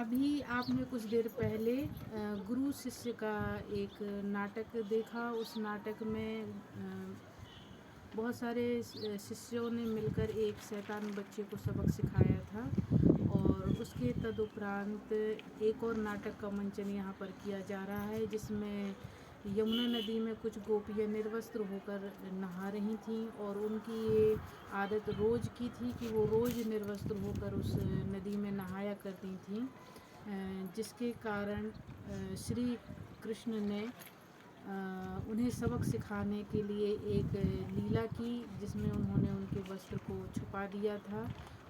अभी आपने कुछ देर पहले गुरु शिष्य का एक नाटक देखा। उस नाटक में बहुत सारे शिष्यों ने मिलकर एक शैतान बच्चे को सबक सिखाया था और उसके तदुपरांत एक और नाटक का मंचन यहाँ पर किया जा रहा है, जिसमें यमुना नदी में कुछ गोपियाँ निर्वस्त्र होकर नहा रही थीं और उनकी ये आदत रोज़ की थी कि वो रोज़ निर्वस्त्र होकर उस नदी में नहाया करती थीं, जिसके कारण श्री कृष्ण ने उन्हें सबक सिखाने के लिए एक लीला की, जिसमें उन्होंने उनके वस्त्र को छुपा दिया था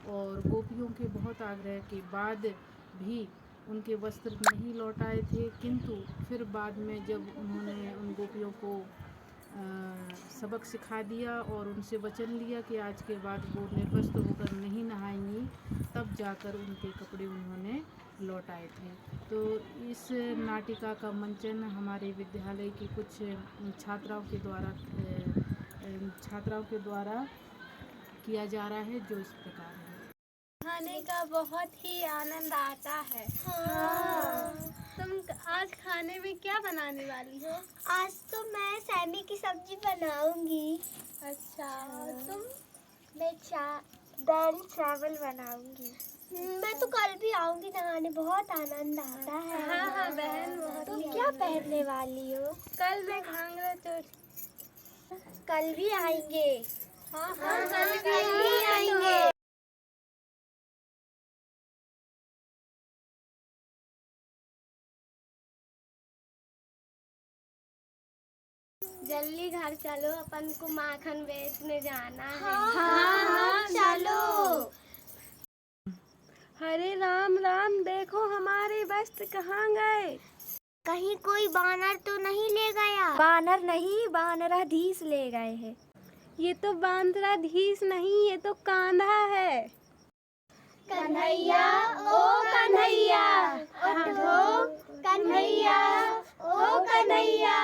और गोपियों के बहुत आग्रह के बाद भी उनके वस्त्र नहीं लौटाए थे। किंतु फिर बाद में जब उन्होंने उन गोपियों को सबक सिखा दिया और उनसे वचन लिया कि आज के बाद वो निर्वस्त्र होकर नहीं नहाएंगी, तब जाकर उनके कपड़े उन्होंने लौटाए थे। तो इस नाटिका का मंचन हमारे विद्यालय की कुछ छात्राओं के द्वारा किया जा रहा है, जो इस प्रकार है। खाने का बहुत ही आनंद आता है। हाँ। तुम आज खाने में क्या बनाने वाली हो? आज तो मैं सैमी की सब्जी बनाऊंगी। अच्छा, तुम? मैं दाल चावल बनाऊंगी। मैं तो कल भी आऊंगी नहाने, बहुत आनंद आता है। हाँ बहन, बहुत तुम ही क्या आनंद। पहनने वाली हो? कल मैं घाघरा चोली। कल भी आएंगे। हाँ कल भी आएंगे। जल्दी घर चलो, अपन को माखन बेचने जाना है। हाँ, चलो। हरे राम राम, देखो हमारे वस्त्र कहाँ गए? कहीं कोई बानर तो नहीं ले गया? बानर नहीं, बानराधीश ले गए हैं। ये तो बांद्राधीश नहीं, ये तो कान्हा है। कन्हैया, ओ कन्हैया, उठो कन्हैया, ओ कन्हैया।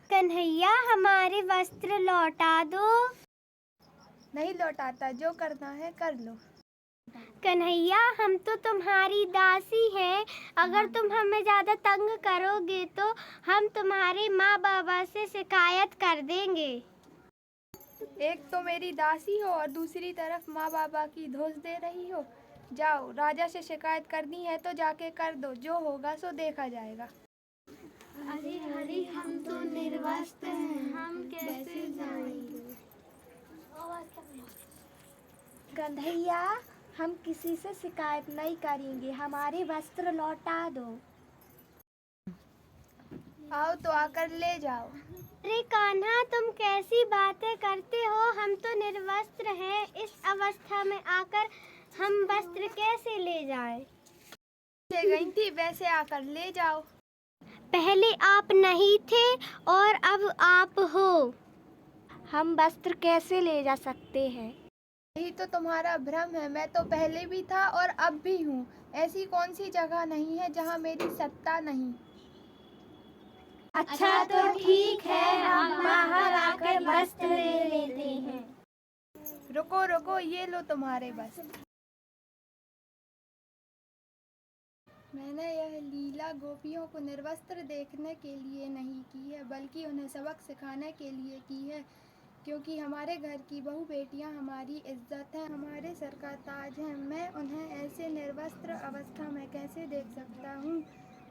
कन्हैया, हमारे वस्त्र लौटा दो। नहीं लौटाता, जो करना है कर लो। कन्हैया, हम तो तुम्हारी दासी हैं। अगर तुम हमें ज्यादा तंग करोगे तो हम तुम्हारे माँ बाबा से शिकायत कर देंगे। एक तो मेरी दासी हो और दूसरी तरफ माँ बाबा की धोस दे रही हो। जाओ, राजा से शिकायत करनी है तो जाके कर दो, जो होगा सो देखा जाएगा। अरे हरी, हम तो निर्वस्त्र हैं, हम कैसे जाएंगे? कन्हैया, हम किसी से शिकायत नहीं करेंगे, हमारे वस्त्र लौटा दो। आओ तो आकर ले जाओ। अरे कान्हा, तुम कैसी बातें करते हो? हम तो निर्वस्त्र हैं। इस अवस्था में आकर हम वस्त्र कैसे ले जाएं? ले गई थी, वैसे आकर ले जाओ। पहले आप नहीं थे और अब आप हो। हम वस्त्र कैसे ले जा सकते हैं? यही तो तुम्हारा भ्रम है। मैं तो पहले भी था और अब भी हूँ। ऐसी कौन सी जगह नहीं है जहाँ मेरी सत्ता नहीं। अच्छा तो ठीक है, हम बाहर आकर वस्त्र ले लेते हैं। रुको रुको, ये लो तुम्हारे वस्त्र। मैंने यह लीला गोपियों को निर्वस्त्र देखने के लिए नहीं की है, बल्कि उन्हें सबक सिखाने के लिए की है, क्योंकि हमारे घर की बहू बेटियां हमारी इज्जत है, हमारे सर का ताज है। मैं उन्हें ऐसे निर्वस्त्र अवस्था में कैसे देख सकता हूँ।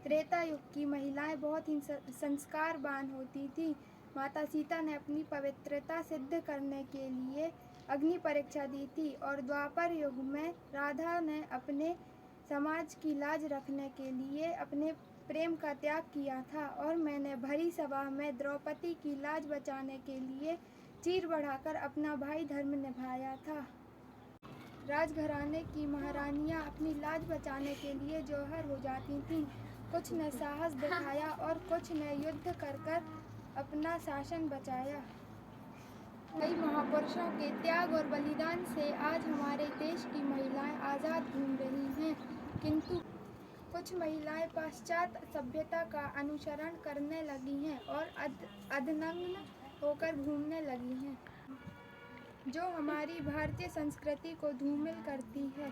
त्रेता युग की महिलाएं बहुत ही संस्कारवान होती थी। माता सीता ने अपनी पवित्रता सिद्ध करने के लिए अग्नि परीक्षा दी थी और द्वापर युग में राधा ने अपने समाज की लाज रखने के लिए अपने प्रेम का त्याग किया था, और मैंने भरी सभा में द्रौपदी की लाज बचाने के लिए चीर बढ़ाकर अपना भाई धर्म निभाया था। राजघराने की महारानियां अपनी लाज बचाने के लिए जौहर हो जाती थीं। कुछ ने साहस दिखाया और कुछ ने युद्ध कर अपना शासन बचाया। कई महापुरुषों के त्याग और बलिदान से आज हमारे देश की महिलाएं आज़ाद घूम रही हैं, किंतु कुछ महिलाएं पाश्चात्य सभ्यता का अनुसरण करने लगी हैं और अधनग्न होकर घूमने लगी हैं। जो हमारी भारतीय संस्कृति को धूमिल करती है।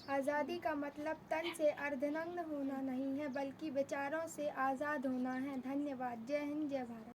आज़ादी का मतलब तन से अर्धनग्न होना नहीं है, बल्कि विचारों से आज़ाद होना है। धन्यवाद। जय हिंद, जय भारत।